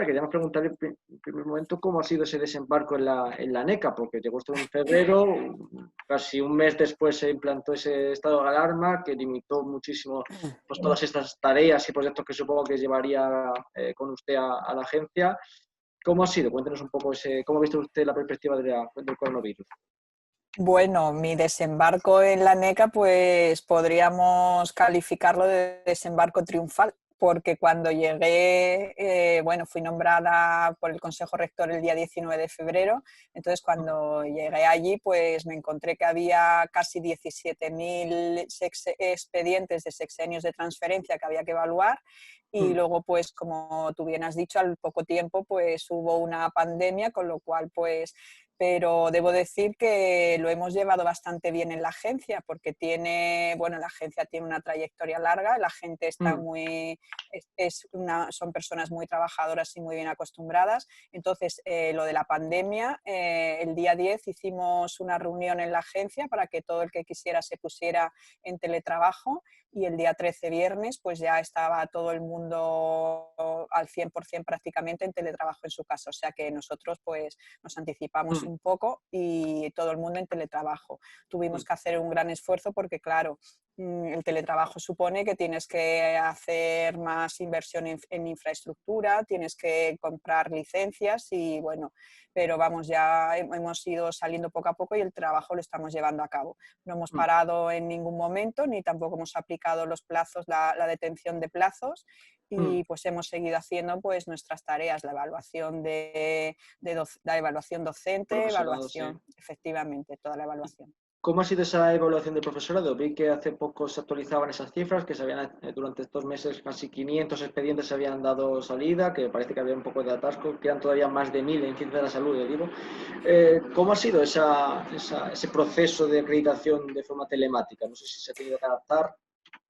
queríamos preguntarle en primer momento cómo ha sido ese desembarco en la NECA, porque llegó usted en febrero, casi un mes después se implantó ese estado de alarma que limitó muchísimo pues, todas estas tareas y proyectos que supongo que llevaría con usted a la agencia. ¿Cómo ha sido? Cuéntenos un poco cómo ha visto usted la perspectiva del coronavirus. Bueno, mi desembarco en la NECA, pues podríamos calificarlo de desembarco triunfal, porque cuando llegué, fui nombrada por el Consejo Rector el día 19 de febrero, entonces cuando llegué allí, pues me encontré que había casi 17.000 expedientes de sexenios de transferencia que había que evaluar. Y luego, pues como tú bien has dicho, al poco tiempo pues hubo una pandemia, con lo cual pues pero debo decir que lo hemos llevado bastante bien en la agencia porque la agencia tiene una trayectoria larga, la gente está son personas muy trabajadoras y muy bien acostumbradas. Entonces, lo de la pandemia, el día 10 hicimos una reunión en la agencia para que todo el que quisiera se pusiera en teletrabajo y el día 13, viernes, pues ya estaba todo el mundo al 100% prácticamente en teletrabajo en su casa. O sea que nosotros pues nos anticipamos un poco y todo el mundo en teletrabajo. Tuvimos que hacer un gran esfuerzo porque, claro, el teletrabajo supone que tienes que hacer más inversión en infraestructura, tienes que comprar licencias y bueno, pero vamos, ya hemos ido saliendo poco a poco y el trabajo lo estamos llevando a cabo. No hemos parado en ningún momento ni tampoco hemos aplicado los plazos, la detención de plazos y pues hemos seguido haciendo pues nuestras tareas, la evaluación la evaluación docente, Profesorado, sí. efectivamente, toda la evaluación. ¿Cómo ha sido esa evaluación del profesorado? Vi que hace poco se actualizaban esas cifras, que durante estos meses casi 500 expedientes se habían dado salida, que parece que había un poco de atasco, quedan todavía más de 1000 en ciencia de la salud, digo. ¿Cómo ha sido ese proceso de acreditación de forma telemática? No sé si se ha tenido que adaptar.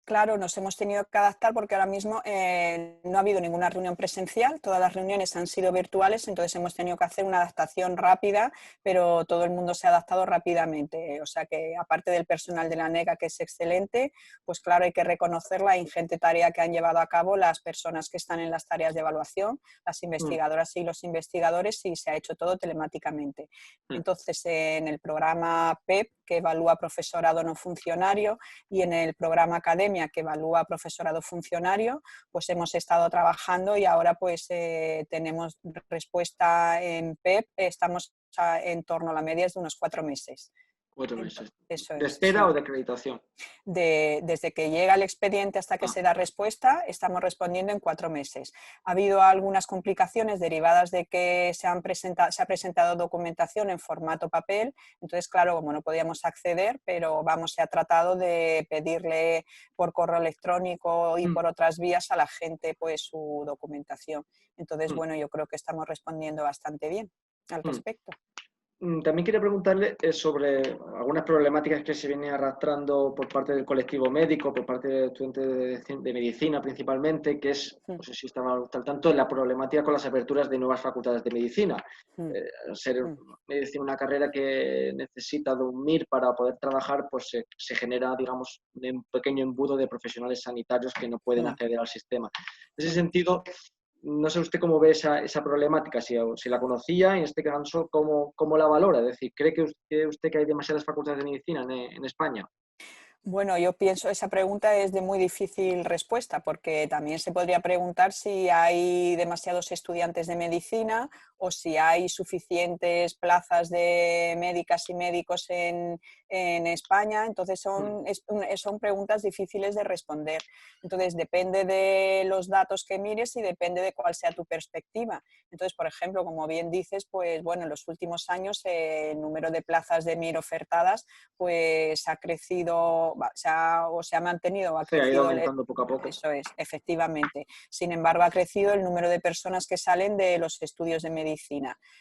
Claro, nos hemos tenido que adaptar porque ahora mismo no ha habido ninguna reunión presencial, todas las reuniones han sido virtuales, entonces hemos tenido que hacer una adaptación rápida, pero todo el mundo se ha adaptado rápidamente. O sea que aparte del personal de la NECA, que es excelente, pues claro, hay que reconocer la ingente tarea que han llevado a cabo las personas que están en las tareas de evaluación, las investigadoras y los investigadores, y se ha hecho todo telemáticamente. Entonces, en el programa PEP, que evalúa profesorado no funcionario, y en el programa Academia, que evalúa profesorado funcionario, pues hemos estado trabajando y ahora pues tenemos respuesta en PEP, estamos en torno a la media de unos 4 meses. 4 meses. Eso ¿De es, espera sí. o de acreditación? Desde que llega el expediente hasta que se da respuesta, estamos respondiendo en 4 meses. Ha habido algunas complicaciones derivadas de que se ha presentado documentación en formato papel, entonces, claro, como no podíamos acceder, pero vamos, se ha tratado de pedirle por correo electrónico y por otras vías a la gente pues su documentación. Entonces, bueno, yo creo que estamos respondiendo bastante bien al respecto. También quería preguntarle sobre algunas problemáticas que se vienen arrastrando por parte del colectivo médico, por parte de estudiantes de medicina principalmente, que es, no sé si estaba al tanto, la problemática con las aperturas de nuevas facultades de medicina. Al ser medicina una carrera que necesita de un MIR para poder trabajar, pues se genera, digamos, un pequeño embudo de profesionales sanitarios que no pueden acceder al sistema. En ese sentido, no sé usted cómo ve esa problemática, si la conocía y en este caso, cómo la valora. Es decir, ¿cree que usted que hay demasiadas facultades de medicina en España? Bueno, yo pienso esa pregunta es de muy difícil respuesta porque también se podría preguntar si hay demasiados estudiantes de medicina o si hay suficientes plazas de médicas y médicos en España. Entonces son preguntas difíciles de responder. Entonces depende de los datos que mires y depende de cuál sea tu perspectiva. Entonces, por ejemplo, como bien dices, pues bueno, en los últimos años el número de plazas de MIR ofertadas pues ha crecido, se ha mantenido o ha Sí, ha ido crecido. aumentando poco a poco. Eso es, efectivamente. Sin embargo, ha crecido el número de personas que salen de los estudios de medicina.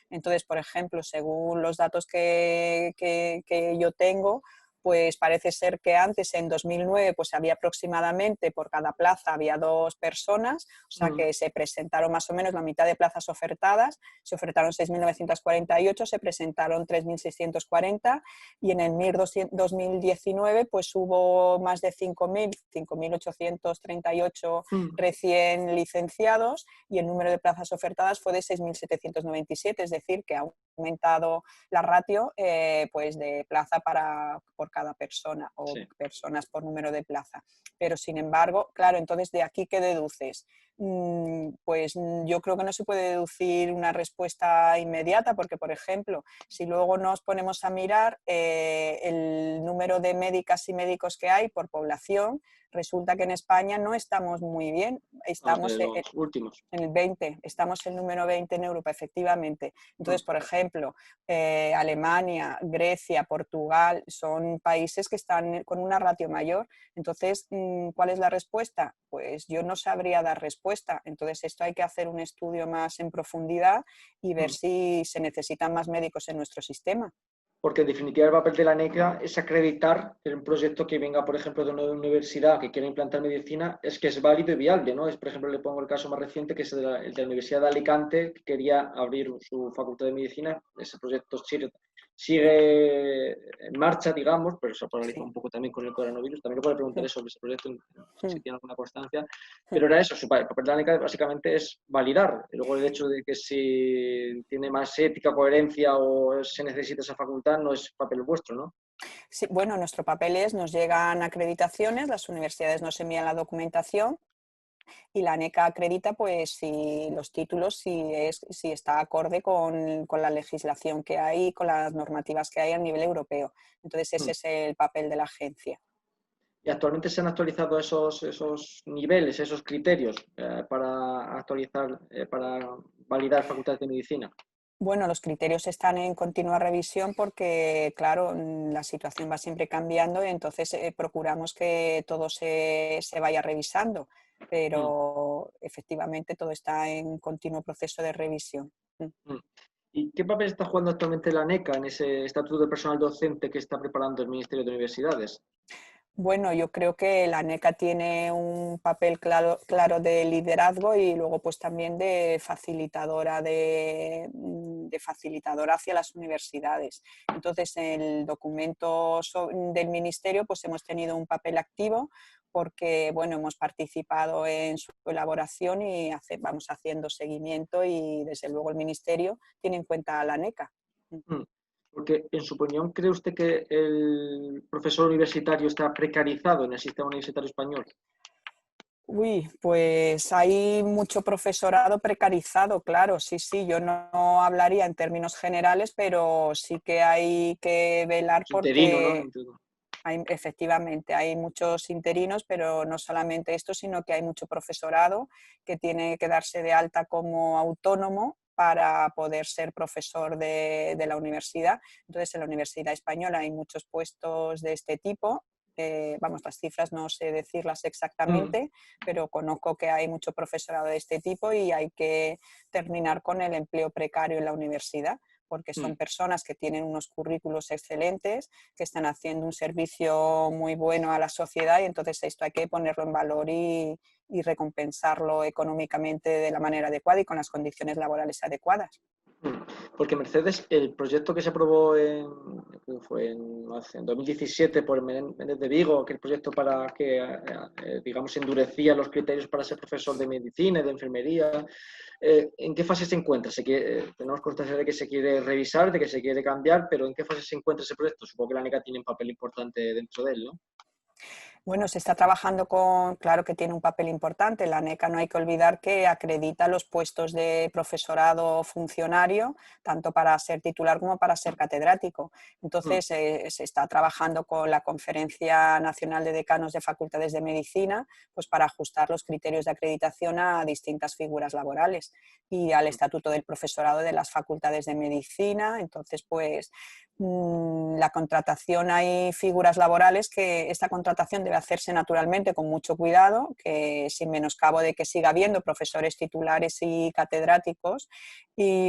Entonces, por ejemplo, según los datos que yo tengo, pues parece ser que antes, en 2009, pues había aproximadamente por cada plaza había 2 personas, o sea que se presentaron más o menos la mitad de plazas ofertadas, se ofertaron 6.948, se presentaron 3.640 y en el MIR 2019 pues hubo más de 5.838 recién licenciados y el número de plazas ofertadas fue de 6.797, es decir, que ha aumentado la ratio pues de plaza por cada persona o personas por número de plaza. Pero sin embargo, claro, entonces ¿de aquí qué deduces? Pues yo creo que no se puede deducir una respuesta inmediata porque, por ejemplo, si luego nos ponemos a mirar el número de médicas y médicos que hay por población, resulta que en España no estamos muy bien, estamos los últimos. en el 20, estamos el número 20 en Europa, efectivamente. Entonces, por ejemplo, Alemania, Grecia, Portugal, son países que están con una ratio mayor. Entonces, ¿cuál es la respuesta? Pues yo no sabría dar respuesta. Entonces, esto hay que hacer un estudio más en profundidad y ver si se necesitan más médicos en nuestro sistema. Porque en definitiva el papel de la NECA es acreditar que un proyecto que venga, por ejemplo, de una universidad que quiera implantar medicina es que es válido y viable, ¿no? Es, por ejemplo, le pongo el caso más reciente, que es el de la Universidad de Alicante, que quería abrir su facultad de medicina. Ese proyecto sigue en marcha, digamos, pero se ha paralizado un poco también con el coronavirus. También le puedo preguntar sobre ese proyecto, si tiene alguna constancia. Pero era eso, su papel de la NECA básicamente es validar. Y luego el hecho de que si tiene más ética, coherencia o se necesita esa facultad, no es papel vuestro, ¿no? Sí, bueno, nuestro papel es, nos llegan acreditaciones, las universidades nos envían la documentación y la NECA acredita pues si los títulos, si está acorde con la legislación que hay, con las normativas que hay a nivel europeo. Entonces ese es el papel de la agencia. ¿Y actualmente se han actualizado esos niveles, esos criterios para actualizar, para validar facultades de medicina? Bueno, los criterios están en continua revisión porque, claro, la situación va siempre cambiando y entonces procuramos que todo se vaya revisando, pero efectivamente todo está en continuo proceso de revisión. ¿Y qué papel está jugando actualmente la NECA en ese estatuto de personal docente que está preparando el Ministerio de Universidades? Bueno, yo creo que la NECA tiene un papel claro de liderazgo y luego pues también de facilitadora hacia las universidades. Entonces, en el documento del Ministerio pues hemos tenido un papel activo porque bueno, hemos participado en su elaboración y vamos haciendo seguimiento y desde luego el Ministerio tiene en cuenta a la NECA. Porque, en su opinión, ¿cree usted que el profesor universitario está precarizado en el sistema universitario español? Uy, pues hay mucho profesorado precarizado, claro, sí, yo no hablaría en términos generales, pero sí que hay que velar Interino, ¿no? porque efectivamente hay muchos interinos, pero no solamente esto, sino que hay mucho profesorado que tiene que darse de alta como autónomo para poder ser profesor de la universidad. Entonces, en la Universidad Española hay muchos puestos de este tipo. Vamos, las cifras no sé decirlas exactamente, pero conozco que hay mucho profesorado de este tipo y hay que terminar con el empleo precario en la universidad, porque son personas que tienen unos currículos excelentes, que están haciendo un servicio muy bueno a la sociedad y entonces esto hay que ponerlo en valor y recompensarlo económicamente de la manera adecuada y con las condiciones laborales adecuadas. Porque Mercedes, el proyecto que se aprobó en 2017 por Méndez de Vigo, que el proyecto para que, digamos, endurecía los criterios para ser profesor de medicina y de enfermería, ¿en qué fase se encuentra? Tenemos constancia de que se quiere revisar, de que se quiere cambiar, pero ¿en qué fase se encuentra ese proyecto? Supongo que la NECA tiene un papel importante dentro de él, ¿no? Bueno, se está trabajando claro que tiene un papel importante. La NECA no hay que olvidar que acredita los puestos de profesorado funcionario, tanto para ser titular como para ser catedrático. Entonces, se está trabajando con la Conferencia Nacional de Decanos de Facultades de Medicina, pues para ajustar los criterios de acreditación a distintas figuras laborales y al Estatuto del Profesorado de las Facultades de Medicina. Entonces, pues la contratación, hay figuras laborales que esta contratación debe debe hacerse naturalmente con mucho cuidado, que sin menoscabo de que siga habiendo profesores titulares y catedráticos,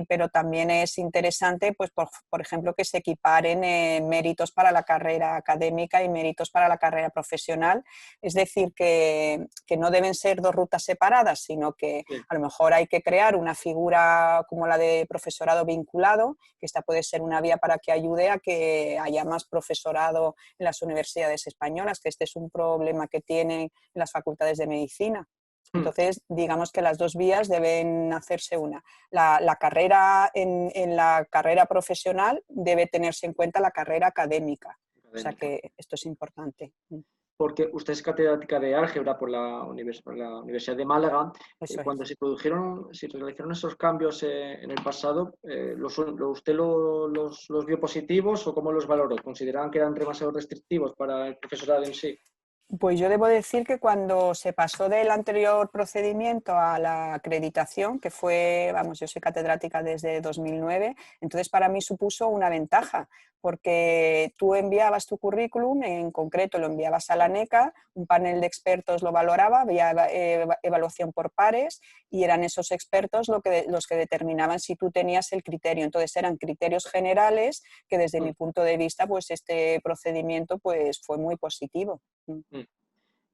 pero también es interesante, pues, por ejemplo, que se equiparen méritos para la carrera académica y méritos para la carrera profesional. Es decir, que no deben ser dos rutas separadas, sino que a lo mejor hay que crear una figura como la de profesorado vinculado, que esta puede ser una vía para que ayude a que haya más profesorado en las universidades españolas, que este es un problema que tienen en las facultades de medicina. Entonces, digamos que las dos vías deben hacerse una. La carrera en la carrera profesional debe tenerse en cuenta la carrera académica. O sea que esto es importante. Porque usted es catedrática de álgebra por la Universidad de Málaga. Cuando se realizaron esos cambios en el pasado, ¿usted los vio positivos o cómo los valoró? ¿Consideraban que eran demasiado restrictivos para el profesorado en sí? Pues yo debo decir que cuando se pasó del anterior procedimiento a la acreditación, que fue, vamos, yo soy catedrática desde 2009, entonces para mí supuso una ventaja, porque tú enviabas tu currículum, en concreto lo enviabas a la ANECA, un panel de expertos lo valoraba, había evaluación por pares y eran esos expertos los que determinaban si tú tenías el criterio. Entonces eran criterios generales que desde mi punto de vista, pues este procedimiento pues, fue muy positivo.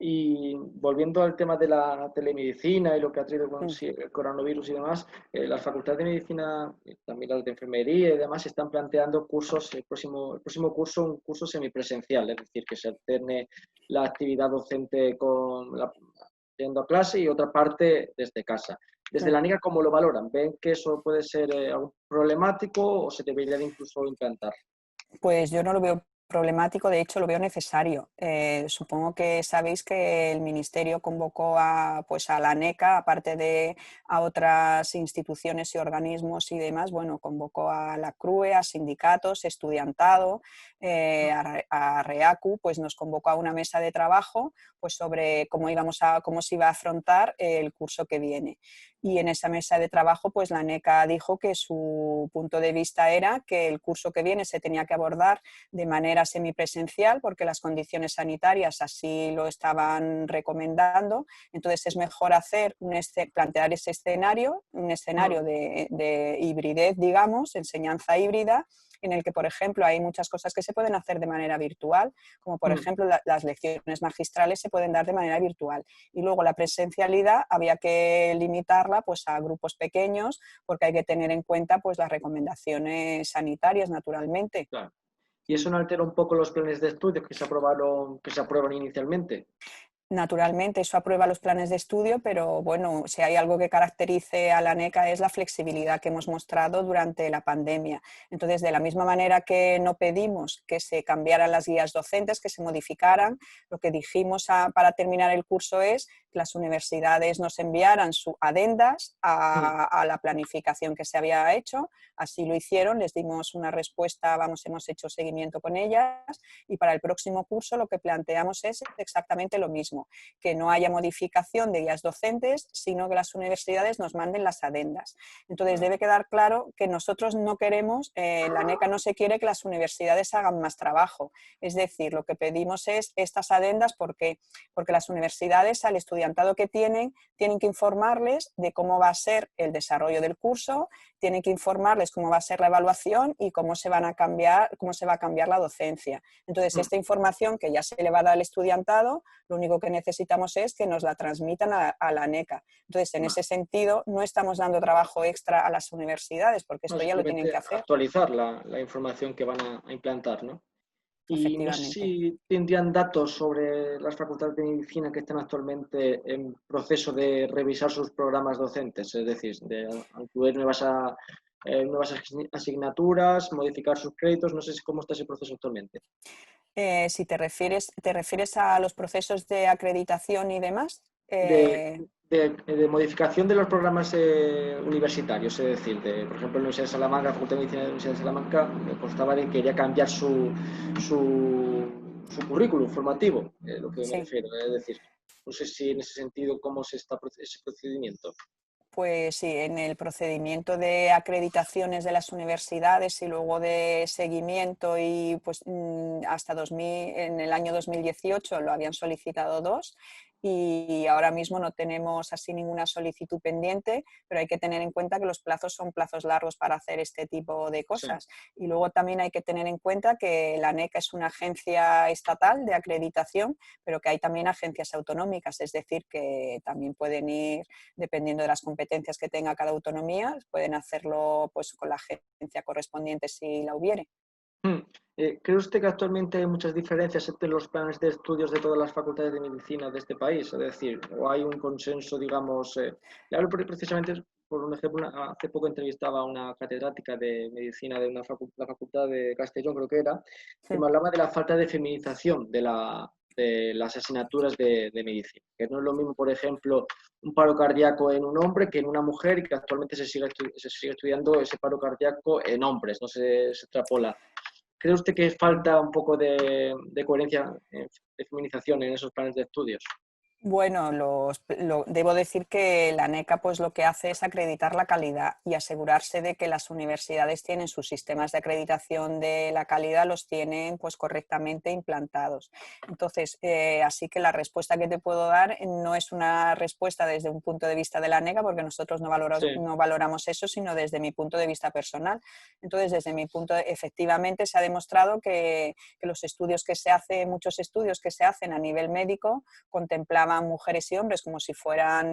Y volviendo al tema de la telemedicina y lo que ha traído con el coronavirus y demás, las facultades de medicina, también las de enfermería y demás, están planteando cursos, el próximo curso, un curso semipresencial, es decir, que se alterne la actividad docente yendo a clase y otra parte desde casa. Desde la ANECA, ¿cómo lo valoran? ¿Ven que eso puede ser algo problemático o se debería de incluso implantar? Pues yo no lo veo problemático, de hecho lo veo necesario. Supongo que sabéis que el Ministerio convocó pues a la ANECA, aparte de a otras instituciones y organismos y demás, bueno, convocó a la CRUE, a sindicatos, estudiantado, a REACU, pues nos convocó a una mesa de trabajo pues sobre cómo se iba a afrontar el curso que viene. Y en esa mesa de trabajo, pues la ANECA dijo que su punto de vista era que el curso que viene se tenía que abordar de manera semipresencial porque las condiciones sanitarias así lo estaban recomendando. Entonces es mejor plantear ese escenario, un escenario de hibridez, digamos, enseñanza híbrida, en el que, por ejemplo, hay muchas cosas que se pueden hacer de manera virtual, como por ejemplo las lecciones magistrales se pueden dar de manera virtual. Y luego la presencialidad había que limitarla pues, a grupos pequeños porque hay que tener en cuenta pues, las recomendaciones sanitarias, naturalmente. Claro. ¿Y eso no altera un poco los planes de estudios que se aprueban inicialmente? Naturalmente, eso aprueba los planes de estudio, pero bueno, si hay algo que caracterice a la ANECA es la flexibilidad que hemos mostrado durante la pandemia. Entonces, de la misma manera que no pedimos que se cambiaran las guías docentes, que se modificaran, lo que dijimos para terminar el curso es que las universidades nos enviaran sus adendas a la planificación que se había hecho. Así lo hicieron, les dimos una respuesta, hemos hecho seguimiento con ellas y para el próximo curso lo que planteamos es exactamente lo mismo, que no haya modificación de guías docentes, sino que las universidades nos manden las adendas. Entonces debe quedar claro que nosotros no queremos, la ANECA no se quiere que las universidades hagan más trabajo. Es decir, lo que pedimos es estas adendas porque las universidades al estudiantado que tienen que informarles de cómo va a ser el desarrollo del curso, tienen que informarles cómo va a ser la evaluación y cómo se va a cambiar la docencia. Entonces, esta información que ya se le va a dar al estudiantado, lo único que necesitamos es que nos la transmitan a la ANECA. Entonces, en ese sentido, no estamos dando trabajo extra a las universidades, porque esto ya lo tienen que hacer. Actualizar la información que van a implantar, ¿no? Y no sé Efectivamente. si tendrían datos sobre las facultades de medicina que están actualmente en proceso de revisar sus programas docentes, es decir, de incluir nuevas asignaturas, modificar sus créditos. No sé cómo está ese proceso actualmente. Si te refieres a los procesos de acreditación y demás. De modificación de los programas universitarios, es decir, por ejemplo, la Universidad de Salamanca, la Facultad de Medicina de la Universidad de Salamanca, me constaba de que quería cambiar su currículum formativo, lo que me refiero. Es decir, no sé si en ese sentido cómo se está ese procedimiento. Pues sí, en el procedimiento de acreditaciones de las universidades y luego de seguimiento y pues hasta 2000, en el año 2018 lo habían solicitado 2 y ahora mismo no tenemos así ninguna solicitud pendiente, pero hay que tener en cuenta que los plazos son plazos largos para hacer este tipo de Sí. cosas. Y luego también hay que tener en cuenta que la ANECA es una agencia estatal de acreditación, pero que hay también agencias autonómicas, es decir, que también pueden ir dependiendo de las competencias que tenga cada autonomía, pueden hacerlo pues, con la agencia correspondiente si la hubiere. Hmm. ¿Cree usted que actualmente hay muchas diferencias entre los planes de estudios de todas las facultades de medicina de este país? Es decir, ¿o hay un consenso, digamos? Le hablo precisamente por un ejemplo, hace poco entrevistaba a una catedrática de medicina de la facultad de Castellón, creo que era, que Sí. me hablaba de la falta de feminización de las asignaturas de medicina. Que no es lo mismo, por ejemplo, un paro cardíaco en un hombre que en una mujer y que actualmente se sigue estudiando ese paro cardíaco en hombres, no se extrapola. ¿Cree usted que falta un poco de coherencia, de feminización en esos planes de estudios? Bueno, debo decir que la ANECA pues, lo que hace es acreditar la calidad y asegurarse de que las universidades tienen sus sistemas de acreditación de la calidad, los tienen pues, correctamente implantados. Entonces, así que la respuesta que te puedo dar no es una respuesta desde un punto de vista de la ANECA, porque nosotros Sí. no valoramos eso, sino desde mi punto de vista personal. Entonces, desde mi punto, efectivamente se ha demostrado que los estudios que se hacen, muchos estudios que se hacen a nivel médico, contemplaban mujeres y hombres como si fueran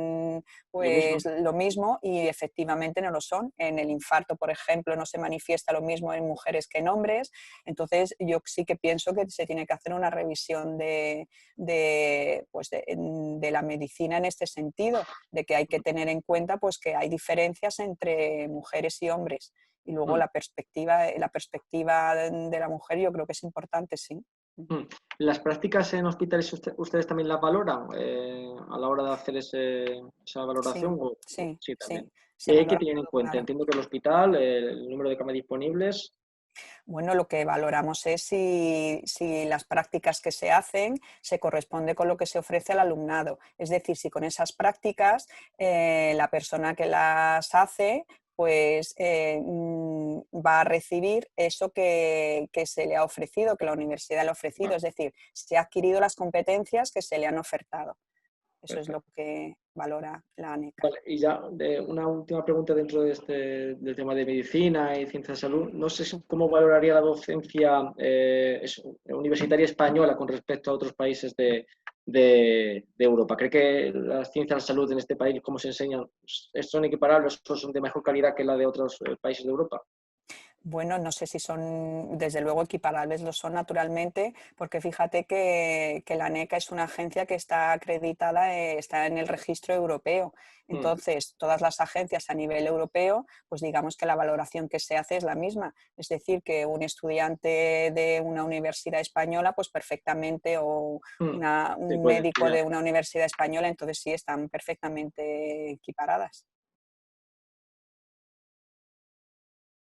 Lo mismo. pues lo mismo y efectivamente no lo son. En el infarto, por ejemplo, no se manifiesta lo mismo en mujeres que en hombres. Entonces yo sí que pienso que se tiene que hacer una revisión de la medicina en este sentido, de que hay que tener en cuenta pues que hay diferencias entre mujeres y hombres. Y luego Mm. la perspectiva de la mujer yo creo que es importante, sí. Mm. ¿Las prácticas en hospitales ustedes también las valoran a la hora de hacer esa valoración? Sí, sí, Sí, también. sí, se ¿Qué hay que valora tener en todo, cuenta? claro. Entiendo que el hospital, el número de camas disponibles. Bueno, lo que valoramos es si las prácticas que se hacen se corresponde con lo que se ofrece al alumnado. Es decir, si con esas prácticas la persona que las hace pues va a recibir eso que se le ha ofrecido, que la universidad le ha ofrecido. Es decir, si ha adquirido las competencias que se le han ofertado. Eso es lo Perfecto. que valora la ANECA. Vale, y ya una última pregunta dentro de del tema de medicina y ciencia de salud. No sé cómo valoraría la docencia universitaria española con respecto a otros países de Europa. ¿Cree que las ciencias de la salud en este país, cómo se enseñan, son equiparables o son de mejor calidad que la de otros países de Europa? Bueno, no sé si son, desde luego, equiparables, lo son naturalmente, porque fíjate que la ANECA es una agencia que está acreditada, está en el registro europeo. Mm. Entonces, todas las agencias a nivel europeo, pues digamos que la valoración que se hace es la misma. Es decir, que un estudiante de una universidad española, pues perfectamente, o Mm. Sí, un puede médico estudiar. de una universidad española, entonces sí están perfectamente equiparadas.